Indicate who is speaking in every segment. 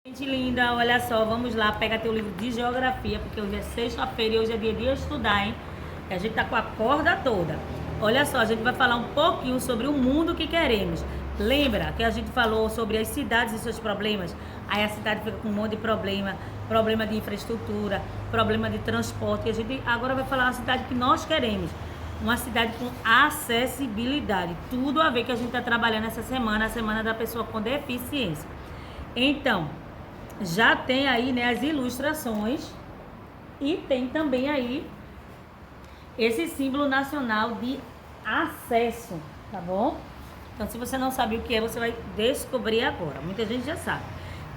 Speaker 1: Gente linda, olha só, vamos lá, pega teu livro de geografia, porque hoje é sexta-feira e hoje é dia de estudar, hein? E a gente tá com a corda toda. Olha só, a gente vai falar um pouquinho sobre o mundo que queremos. Lembra que a gente falou sobre as cidades e seus problemas? Aí a cidade fica com um monte de problema, problema de infraestrutura, problema de transporte. E a gente agora vai falar uma cidade que nós queremos. Uma cidade com acessibilidade. Tudo a ver que a gente está trabalhando essa semana, a semana da pessoa com deficiência. Então, já tem aí, né, as ilustrações e tem também aí esse símbolo nacional de acesso, tá bom? Então, se você não sabe o que é, você vai descobrir agora. Muita gente já sabe.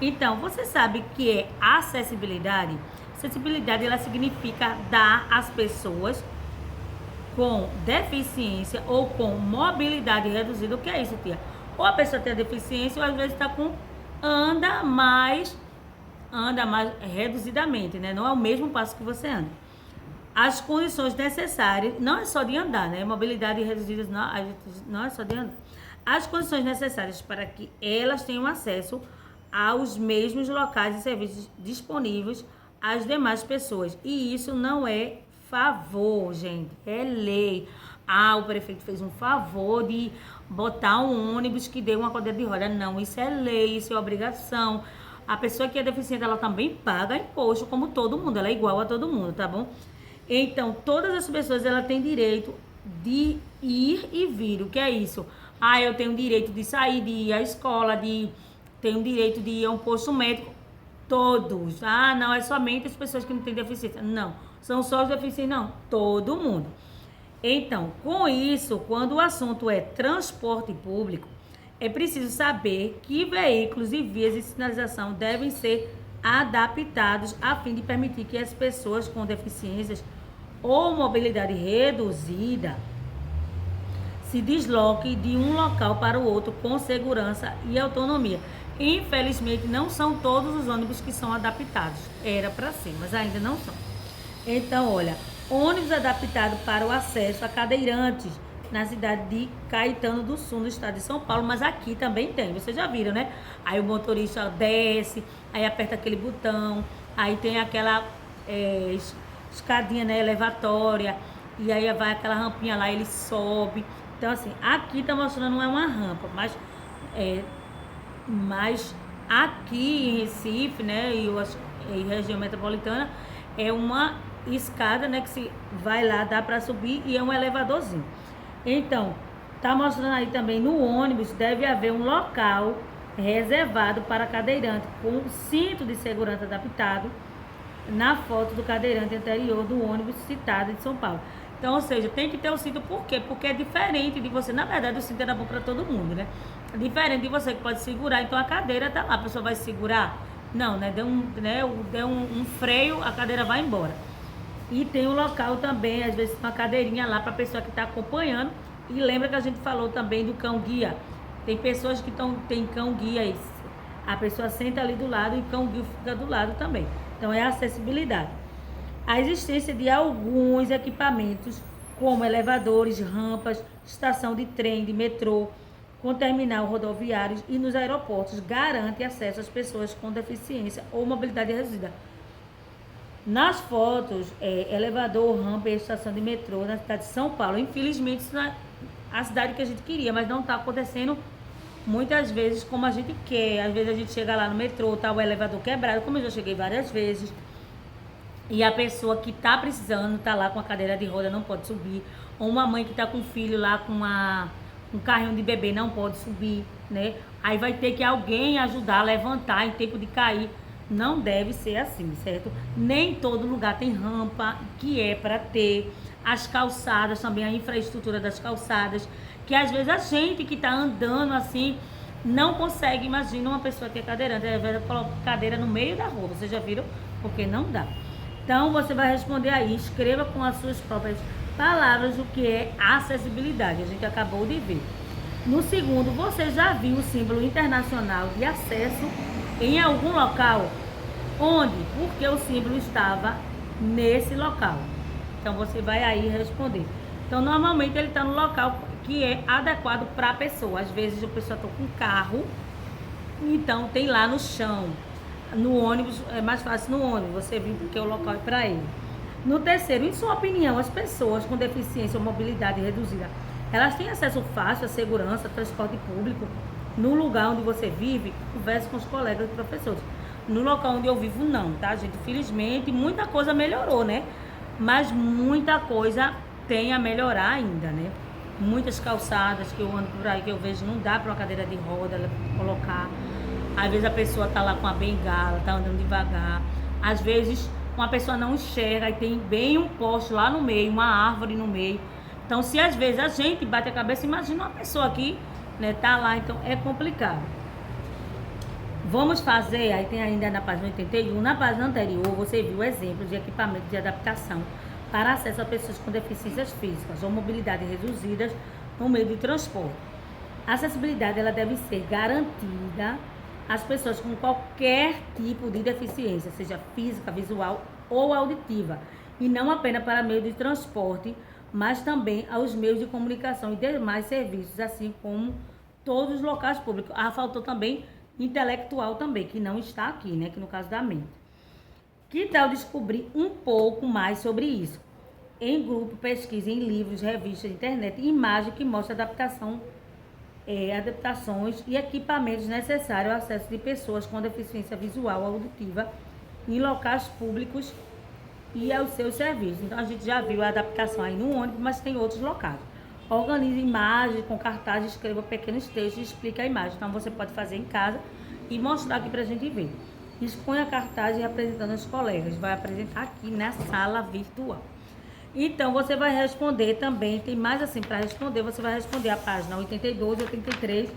Speaker 1: Então, você sabe o que é acessibilidade? Acessibilidade, ela significa dar às pessoas com deficiência ou com mobilidade reduzida. O que é isso, tia? Ou a pessoa tem a deficiência ou às vezes está com anda mais reduzidamente, né? Não é o mesmo passo que você anda. As condições necessárias, não é só de andar, né? Mobilidade reduzida não é só de andar. As condições necessárias para que elas tenham acesso aos mesmos locais e serviços disponíveis às demais pessoas. E isso não é favor, gente, é lei. O prefeito fez um favor de botar um ônibus que dê uma cadeira de roda. Não, isso é lei, isso é obrigação. A pessoa que é deficiente, ela também paga imposto, como todo mundo, ela é igual a todo mundo, tá bom? Então, todas as pessoas, ela têm direito de ir e vir. O que é isso? Eu tenho direito de sair, de ir à escola, tenho direito de ir a um posto médico. Todos. Não, é somente as pessoas que não têm deficiência. Não, são só os deficientes, não. Todo mundo. Então, com isso, quando o assunto é transporte público, é preciso saber que veículos e vias de sinalização devem ser adaptados a fim de permitir que as pessoas com deficiências ou mobilidade reduzida se desloquem de um local para o outro com segurança e autonomia. Infelizmente, não são todos os ônibus que são adaptados. Era para ser, mas ainda não são. Então, olha, ônibus adaptado para o acesso a cadeirantes na cidade de Caetano do Sul, no estado de São Paulo, mas aqui também tem, vocês já viram, né? Aí o motorista desce, aí aperta aquele botão, aí tem aquela escadinha, né, elevatória, e aí vai aquela rampinha lá, ele sobe. Então, assim, aqui tá mostrando não é uma rampa, mas aqui em Recife, né, e região metropolitana, é uma escada, né, que se vai lá, dá para subir e é um elevadorzinho. Então, tá mostrando aí também no ônibus deve haver um local reservado para cadeirante com cinto de segurança adaptado na foto do cadeirante anterior do ônibus citado de São Paulo. Então, ou seja, tem que ter o cinto, por quê? Porque é diferente de você, na verdade o cinto era bom para todo mundo, né? É diferente de você que pode segurar, então a cadeira tá lá, a pessoa vai segurar? Não, né? Deu um freio, a cadeira vai embora. E tem um local também, às vezes, uma cadeirinha lá para a pessoa que está acompanhando. E lembra que a gente falou também do cão-guia. Tem pessoas que tem cão-guia, a pessoa senta ali do lado e o cão-guia fica do lado também. Então, é a acessibilidade. A existência de alguns equipamentos, como elevadores, rampas, estação de trem, de metrô, com terminal rodoviários e nos aeroportos, garante acesso às pessoas com deficiência ou mobilidade reduzida. Nas fotos, elevador, rampa e estação de metrô na cidade de São Paulo. Infelizmente, isso não é a cidade que a gente queria, mas não está acontecendo muitas vezes como a gente quer. Às vezes a gente chega lá no metrô, tá o elevador quebrado, como eu já cheguei várias vezes. E a pessoa que está precisando, tá lá com a cadeira de roda, não pode subir. Ou uma mãe que está com um filho lá com um carrinho de bebê, não pode subir, né? Aí vai ter que alguém ajudar a levantar em tempo de cair. Não deve ser assim, certo? Nem todo lugar tem rampa, que é para ter. As calçadas também, a infraestrutura das calçadas, que às vezes a gente que está andando assim, não consegue. Imagina uma pessoa que é cadeirante, às vezes coloca cadeira no meio da rua, vocês já viram? Porque não dá. Então, você vai responder aí, escreva com as suas próprias palavras o que é acessibilidade, a gente acabou de ver. No segundo, você já viu o símbolo internacional de acesso em algum local? Onde? Porque o símbolo estava nesse local. Então, você vai aí responder. Então, normalmente ele está no local que é adequado para a pessoa. Às vezes a pessoa está com carro, então tem lá no chão. No ônibus, é mais fácil no ônibus, você vir porque o local é para ele. No terceiro, em sua opinião, as pessoas com deficiência ou mobilidade reduzida, elas têm acesso fácil à segurança, transporte público, no lugar onde você vive? Converse com os colegas e professores. No local onde eu vivo, não, tá, gente? Felizmente, muita coisa melhorou, né? Mas muita coisa tem a melhorar ainda, né? Muitas calçadas que eu ando por aí, que eu vejo, não dá para uma cadeira de roda colocar. Às vezes a pessoa tá lá com a bengala, tá andando devagar. Às vezes uma pessoa não enxerga e tem bem um poste lá no meio, uma árvore no meio. Então, se às vezes a gente bate a cabeça, imagina uma pessoa que, né, tá lá, então é complicado. Vamos fazer, aí tem ainda na página 81, na página anterior você viu exemplos de equipamentos de adaptação para acesso a pessoas com deficiências físicas ou mobilidade reduzidas no meio de transporte. A acessibilidade ela deve ser garantida às pessoas com qualquer tipo de deficiência, seja física, visual ou auditiva, e não apenas para meio de transporte, mas também aos meios de comunicação e demais serviços, assim como todos os locais públicos. Faltou também intelectual também, que não está aqui, né, que no caso da mente. Que tal descobrir um pouco mais sobre isso? Em grupo, pesquisa em livros, revistas, internet, imagem que mostra adaptações e equipamentos necessários ao acesso de pessoas com deficiência visual ou auditiva em locais públicos e aos seus serviços. Então, a gente já viu a adaptação aí no ônibus, mas tem outros locais. Organize imagens com cartazes, escreva pequenos textos e explique a imagem. Então, você pode fazer em casa e mostrar aqui pra gente ver. Exponha a cartaz apresentando aos colegas. Vai apresentar aqui na sala virtual. Então, você vai responder também, tem mais assim para responder, você vai responder a página 82, 83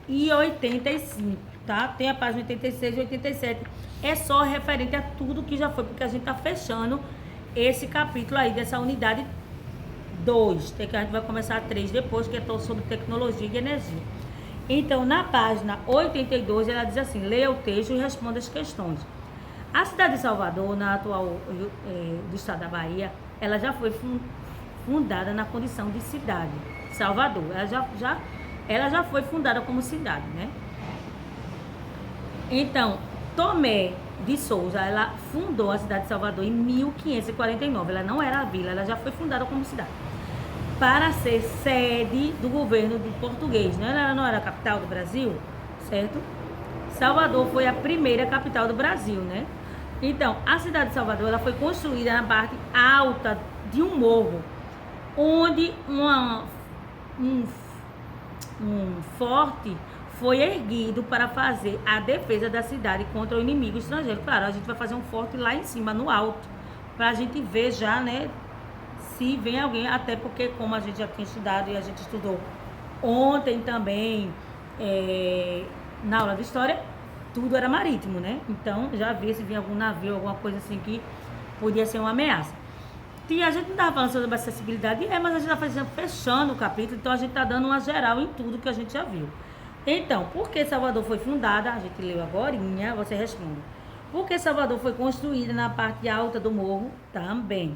Speaker 1: e 85, tá? Tem a página 86 e 87. É só referente a tudo que já foi, porque a gente tá fechando esse capítulo aí dessa unidade 2. Tem que a gente vai começar a 3 depois, que é todo sobre tecnologia e energia. Então, na página 82, ela diz assim: leia o texto e responda as questões. A cidade de Salvador, na atual do estado da Bahia, ela já foi fundada na condição de cidade. Salvador, ela já foi fundada como cidade, né? Então, Tomé de Souza, ela fundou a cidade de Salvador em 1549. Ela não era a vila, ela já foi fundada como cidade, para ser sede do governo do português, né? Ela não era a capital do Brasil, certo? Salvador foi a primeira capital do Brasil, né? Então, a cidade de Salvador ela foi construída na parte alta de um morro, onde um forte foi erguido para fazer a defesa da cidade contra o inimigo estrangeiro. Claro, a gente vai fazer um forte lá em cima, no alto, para a gente ver já, né, se vem alguém, até porque como a gente já tinha estudado e a gente estudou ontem também, na aula de história, tudo era marítimo, né? Então, já vi se vinha algum navio, alguma coisa assim que podia ser uma ameaça. E a gente não estava falando sobre acessibilidade, mas a gente está fechando o capítulo, então a gente está dando uma geral em tudo que a gente já viu. Então, por que Salvador foi fundada? A gente leu agorinha, você responde. Por que Salvador foi construída na parte alta do morro? Também.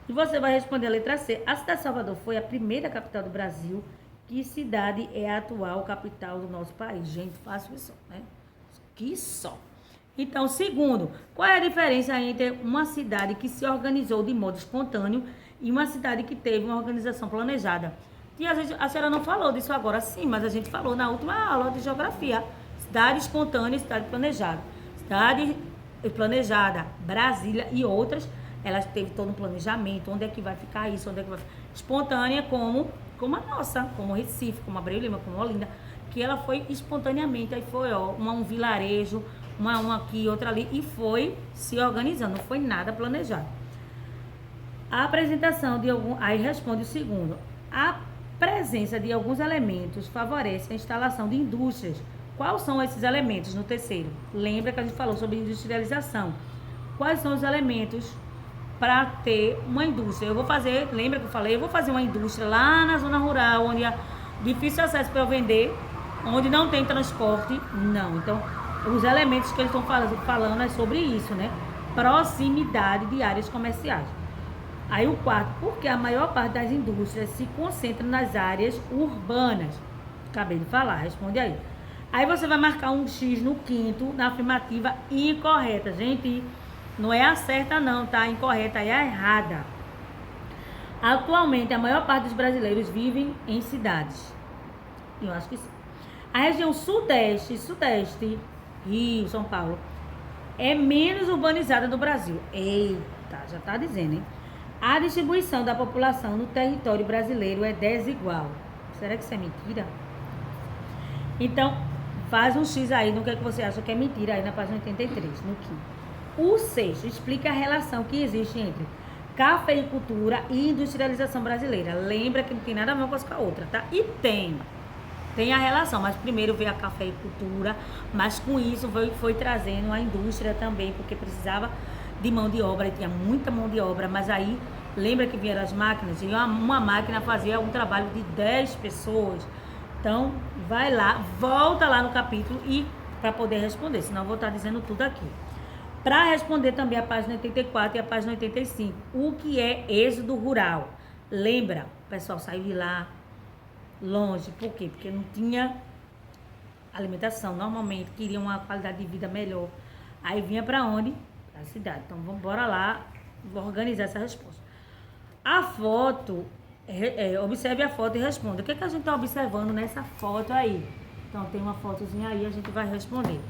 Speaker 1: E você vai responder a letra C. A cidade de Salvador foi a primeira capital do Brasil. Que cidade é a atual capital do nosso país? Gente, fácil isso, né? Que só. Então, segundo, qual é a diferença entre uma cidade que se organizou de modo espontâneo e uma cidade que teve uma organização planejada? E a senhora não falou disso agora, sim, mas a gente falou na última aula de geografia. Cidade espontânea e cidade planejada. Cidade planejada, Brasília e outras, elas teve todo um planejamento, onde é que vai ficar isso, onde é que vai ficar. Espontânea como a nossa, como Recife, como Abreu Lima, como Olinda, que ela foi espontaneamente, aí foi um vilarejo, uma aqui, outra ali, e foi se organizando, não foi nada planejado. A apresentação de algum, aí responde o segundo, a presença de alguns elementos favorece a instalação de indústrias. Quais são esses elementos no terceiro? Lembra que a gente falou sobre industrialização. Quais são os elementos para ter uma indústria? Lembra que eu falei, eu vou fazer uma indústria lá na zona rural, onde há difícil acesso para eu vender, onde não tem transporte, não. Então, os elementos que eles estão falando é sobre isso, né? Proximidade de áreas comerciais. Aí o quarto, porque a maior parte das indústrias se concentra nas áreas urbanas. Acabei de falar, responde aí. Aí você vai marcar um X no quinto, na afirmativa incorreta. Gente, não é a certa não, tá? A incorreta é a errada. Atualmente, a maior parte dos brasileiros vivem em cidades. Eu acho que sim. A região sudeste, Rio, São Paulo, é menos urbanizada do Brasil. Eita, já tá dizendo, hein? A distribuição da população no território brasileiro é desigual. Será que isso é mentira? Então, faz um X aí no que você acha que é mentira aí na página 83, no quinto. O sexto explica a relação que existe entre cafeicultura e industrialização brasileira. Lembra que não tem nada a ver uma coisa com a outra, tá? E tem a relação, mas primeiro veio a cafeicultura, mas com isso foi trazendo a indústria também, porque precisava de mão de obra, e tinha muita mão de obra, mas aí, lembra que vieram as máquinas? E uma máquina fazia um trabalho de 10 pessoas. Então, vai lá, volta lá no capítulo e para poder responder, senão eu vou estar dizendo tudo aqui. Para responder também a página 84 e a página 85, o que é êxodo rural? Lembra, o pessoal saiu de lá longe, por quê? Porque não tinha alimentação, normalmente queria uma qualidade de vida melhor. Aí vinha para onde? Para a cidade. Então, vamos bora lá, vou organizar essa resposta. A foto, observe a foto e responda. O que a gente está observando nessa foto aí? Então, tem uma fotozinha aí, a gente vai responder.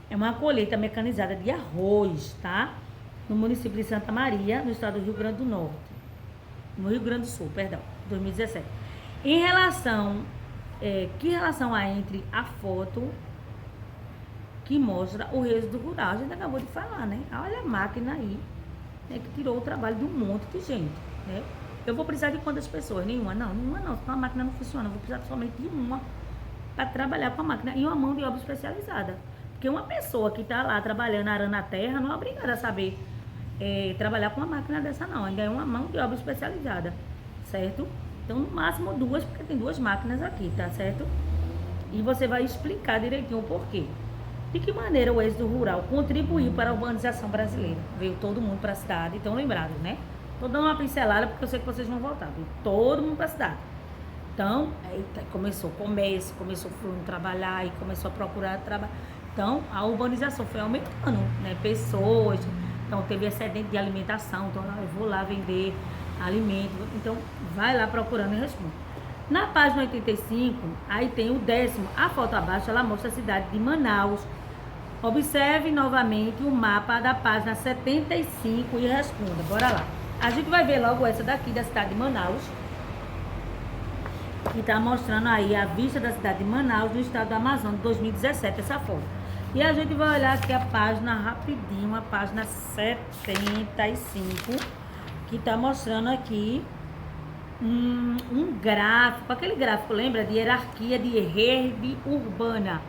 Speaker 1: É uma colheita mecanizada de arroz, tá? No município de Santa Maria, no estado do Rio Grande do Norte. No Rio Grande do Sul, perdão, 2017. Em relação, que relação há entre a foto que mostra o êxodo rural? A gente acabou de falar, né? Olha a máquina aí, né, que tirou o trabalho de um monte de gente, né? Eu vou precisar de quantas pessoas? Nenhuma não. Senão a máquina não funciona. Eu vou precisar somente de uma para trabalhar com a máquina e uma mão de obra especializada. Porque uma pessoa que está lá trabalhando, arando a terra, não é obrigada a saber trabalhar com uma máquina dessa não. Ainda é uma mão de obra especializada, certo? Então, no máximo duas, porque tem duas máquinas aqui, tá certo? E você vai explicar direitinho o porquê. De que maneira o êxodo rural contribuiu para a urbanização brasileira? Veio todo mundo para a cidade, estão lembrados, né? Tô dando uma pincelada porque eu sei que vocês vão voltar. Veio todo mundo para a cidade. Então, aí começou o comércio, começou o fulano trabalhar e começou a procurar trabalho. Então, a urbanização foi aumentando, né? Pessoas, então teve excedente de alimentação, então eu vou lá vender alimento. Então, vai lá procurando e responde. Na página 85, aí tem o 10º, a foto abaixo, ela mostra a cidade de Manaus. Observe novamente o mapa da página 75 e responda. Bora lá. A gente vai ver logo essa daqui da cidade de Manaus, que está mostrando aí a vista da cidade de Manaus, no estado do Amazonas, de 2017, essa foto. E a gente vai olhar aqui a página rapidinho, a página 75, que está mostrando aqui um gráfico, aquele gráfico, lembra? De hierarquia de rede urbana.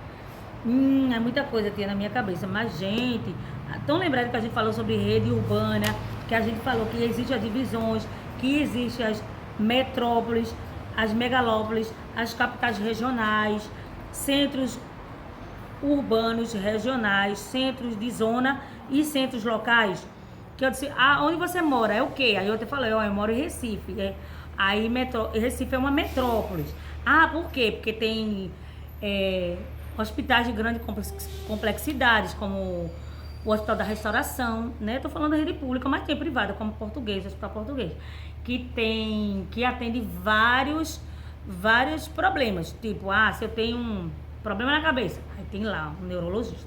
Speaker 1: É muita coisa que tem na minha cabeça, mas, gente, estão lembrando que a gente falou sobre rede urbana, que a gente falou que existem as divisões, que existem as metrópoles, as megalópolis, as capitais regionais, centros urbanos regionais, centros de zona e centros locais. Que eu disse, onde você mora? É o quê? Aí eu te falei, eu moro em Recife. Aí Recife é uma metrópole. Por quê? Porque tem hospitais de grande complexidades, como o Hospital da Restauração, né? Tô falando da rede pública, mas tem privada, como Português, Hospital Português, que atende vários problemas. Tipo, se eu tenho um problema na cabeça, aí tem lá um neurologista.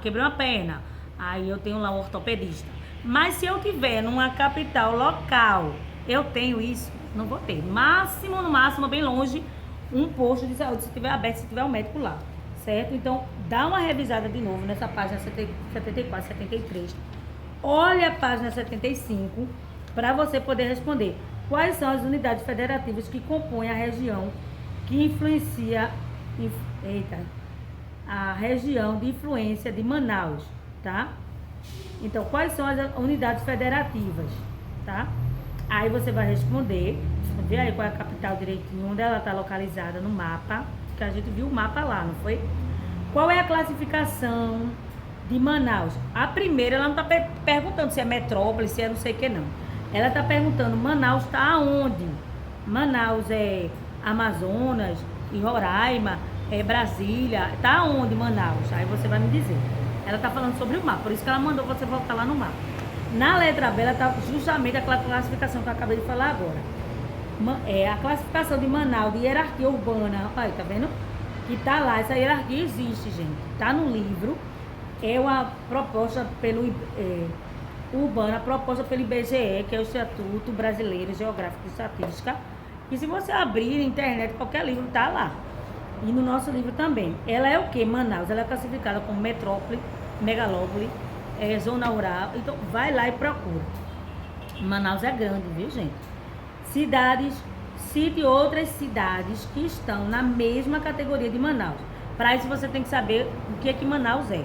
Speaker 1: Quebrei uma perna, aí eu tenho lá um ortopedista. Mas se eu tiver numa capital local, eu tenho isso, não vou ter. No máximo, bem longe, um posto de saúde, se tiver aberto, se tiver um médico lá, certo? Então, dá uma revisada de novo nessa página 74, 73. Olha a página 75 para você poder responder. Quais são as unidades federativas que compõem a região que influencia a região de influência de Manaus, tá? Então, quais são as unidades federativas, tá? Aí você vai responder, vê aí qual é a capital direitinho, onde ela está localizada no mapa, que a gente viu o mapa lá, não foi? Qual é a classificação de Manaus? A primeira, ela não está perguntando se é metrópole, se é não sei o que não. Ela está perguntando, Manaus está aonde? Manaus é Amazonas e Roraima, Brasília, tá onde Manaus? Aí você vai me dizer. Ela tá falando sobre o mar, por isso que ela mandou você voltar lá no mar. Na letra B, ela tá justamente aquela classificação que eu acabei de falar agora. A classificação de Manaus, de hierarquia urbana, olha, tá vendo? Que tá lá, essa hierarquia existe, gente. Tá no livro. É uma proposta urbana, proposta pelo IBGE, que é o Instituto Brasileiro Geográfico e Estatística. E se você abrir na internet, qualquer livro tá lá. E no nosso livro também. Ela é o que? Manaus. Ela é classificada como metrópole, megalópole, zona rural. Então, vai lá e procura. Manaus é grande, viu, gente? Cidades, cite outras cidades que estão na mesma categoria de Manaus. Para isso, você tem que saber o que é que Manaus é.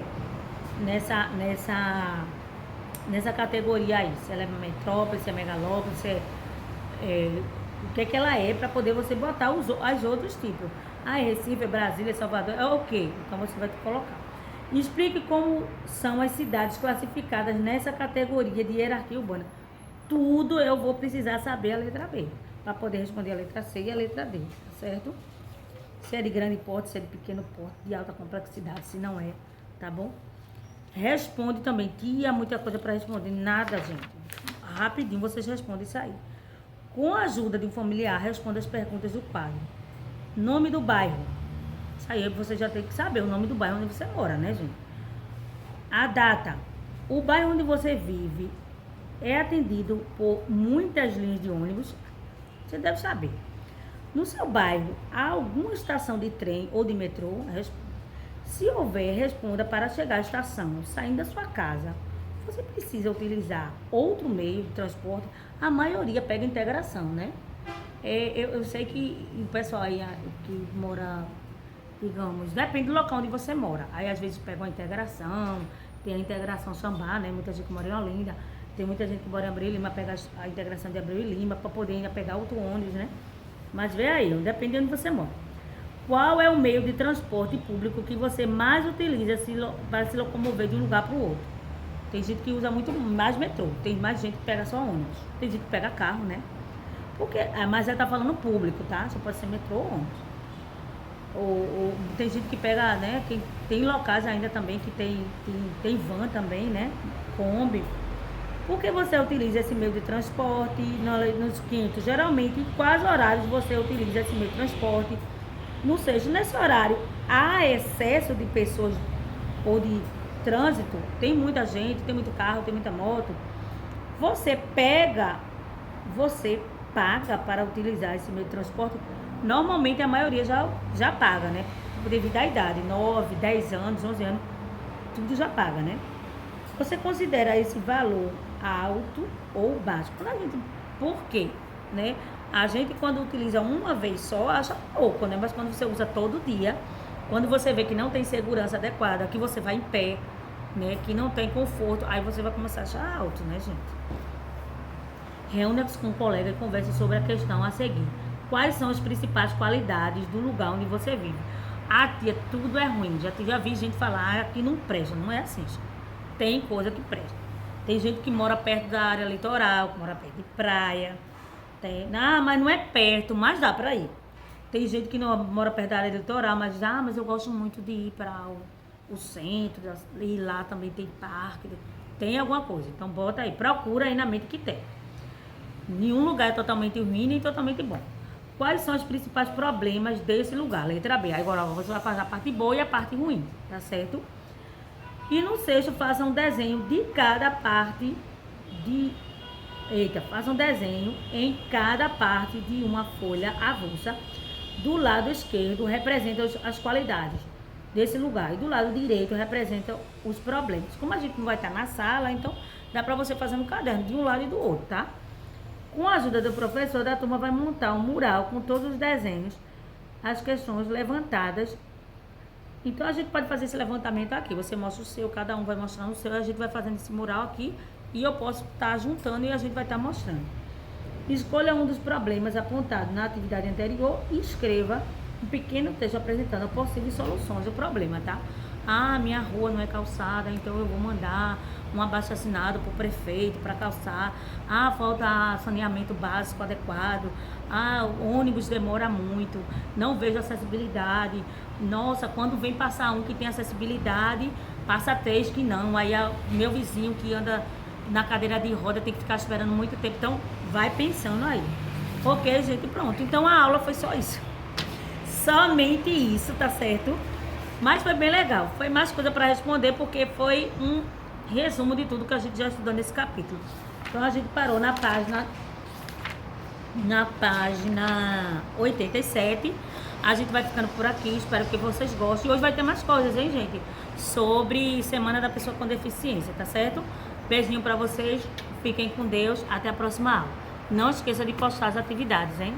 Speaker 1: Nessa categoria aí. Se ela é metrópole, se é megalópole, se o que é que ela é, para poder você botar as outros tipos. Recife, Brasília, Salvador, é ok. Então você vai colocar. Explique como são as cidades classificadas nessa categoria de hierarquia urbana. Tudo eu vou precisar saber a letra B, para poder responder a letra C e a letra D, certo? Se é de grande porte, se é de pequeno porte, de alta complexidade, se não é, tá bom? Responde também, tinha muita coisa para responder, nada, gente. Rapidinho vocês respondem isso aí. Com a ajuda de um familiar, responda as perguntas do quadro. Nome do bairro. Isso aí você já tem que saber o nome do bairro onde você mora, né, gente? A data. O bairro onde você vive é atendido por muitas linhas de ônibus. Você deve saber. No seu bairro, há alguma estação de trem ou de metrô? Se houver, responda para chegar à estação, saindo da sua casa. Você precisa utilizar outro meio de transporte. A maioria pega integração, né? Eu sei que o pessoal aí que mora, digamos, depende do local onde você mora. Aí às vezes pega uma integração, tem a integração Sambá, né? Muita gente que mora em Olinda, tem muita gente que mora em Abreu e Lima, pega a integração de Abreu e Lima para poder ainda pegar outro ônibus, né? Mas vê aí, depende de onde você mora. Qual é o meio de transporte público que você mais utiliza para se locomover de um lugar para o outro? Tem gente que usa muito mais metrô, tem mais gente que pega só ônibus, tem gente que pega carro, né? Mas ela tá falando público, tá? Só pode ser metrô ou ônibus. Ou tem gente que pega, né? Tem locais ainda também que tem van também, né? Kombi. Por que você utiliza esse meio de transporte nos quintos? Geralmente, em quais horários você utiliza esse meio de transporte? No sexto, nesse horário, há excesso de pessoas ou de trânsito? Tem muita gente, tem muito carro, tem muita moto. Você paga para utilizar esse meio de transporte. Normalmente a maioria já paga, né? Devido à idade, 9, 10 anos, 11 anos, tudo já paga, né? Você considera esse valor alto ou baixo? Por quê? Né? A gente quando utiliza uma vez só, acha pouco, né? Mas quando você usa todo dia, quando você vê que não tem segurança adequada, que você vai em pé, né? Que não tem conforto, aí você vai começar a achar alto, né, gente? Reúna-se com um colega e converse sobre a questão a seguir. Quais são as principais qualidades do lugar onde você vive? Tia, tudo é ruim. Já vi gente falar que não presta. Não é assim, gente. Tem coisa que presta. Tem gente que mora perto da área litoral, que mora perto de praia. Mas não é perto, mas dá pra ir. Tem gente que não mora perto da área litoral, mas eu gosto muito de ir para o centro, e lá também tem parque, tem alguma coisa. Então bota aí, procura aí na mente que tem. Nenhum lugar é totalmente ruim nem totalmente bom. Quais são os principais problemas desse lugar? Letra B. Agora você vai fazer a parte boa e a parte ruim, tá certo? E no sexto, faça um desenho de cada parte faça um desenho em cada parte de uma folha avulsa. Do lado esquerdo representa as qualidades desse lugar e do lado direito representa os problemas. Como a gente não vai estar na sala, então dá para você fazer no caderno de um lado e do outro, tá? Com a ajuda do professor, a turma vai montar um mural com todos os desenhos, as questões levantadas. Então a gente pode fazer esse levantamento aqui. Você mostra o seu, cada um vai mostrando o seu, a gente vai fazendo esse mural aqui e eu posso estar juntando e a gente vai estar mostrando. Escolha um dos problemas apontados na atividade anterior e escreva um pequeno texto apresentando possíveis soluções do problema, tá? Ah, minha rua não é calçada, então eu vou mandar um abaixo-assinado para o prefeito para calçar. Ah, falta saneamento básico adequado. Ah, o ônibus demora muito. Não vejo acessibilidade. Nossa, quando vem passar um que tem acessibilidade, passa três que não. Aí meu vizinho que anda na cadeira de roda tem que ficar esperando muito tempo. Então, vai pensando aí. Ok, gente, pronto. Então, a aula foi só isso. Somente isso, tá certo? Mas foi bem legal. Foi mais coisa para responder, porque foi um resumo de tudo que a gente já estudou nesse capítulo. Então, a gente parou na página 87. A gente vai ficando por aqui, espero que vocês gostem. E hoje vai ter mais coisas, hein, gente? Sobre Semana da Pessoa com Deficiência, tá certo? Beijinho pra vocês, fiquem com Deus, até a próxima aula. Não esqueça de postar as atividades, hein?